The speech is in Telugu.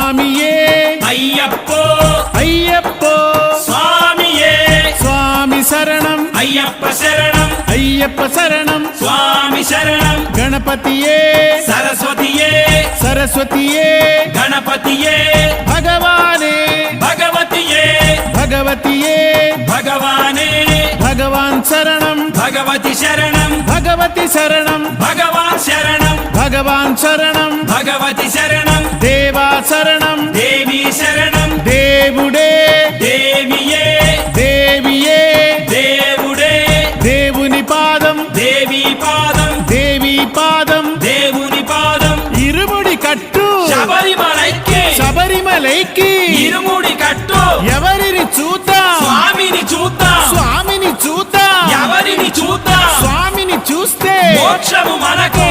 స్వామియే అయ్యప్పో అయ్యప్పో స్వామియే స్వామి శరణం అయ్యప్ప శరణం అయ్యప్ప శరణం స్వామి శరణం గణపతియే సరస్వతియే సరస్వతియే గణపతియే భగవానే భగవతియే భగవతియే భగవానే భగవాన్ శరణం భగవతి శరణం భగవతి శరణం భగవాన్ శరణం భగవాన్ శరణం భగవతి శరణం దేవా శరణం దేవి శరణం దేవుడే దేవియే దేవియే దేవుడే దేవుని పాదం దేవి పాదం దేవి పాదం దేవుని పాదం ఇరుముడి కట్టు శబరిమలైకి శబరిమలైకి ఇరుముడి కట్టు ఎవరిని చూద్దాం స్వామిని చూద్దాం స్వామిని చూద్దాం ఎవరిని చూద్దాం స్వామిని చూస్తే మోక్షము మనకు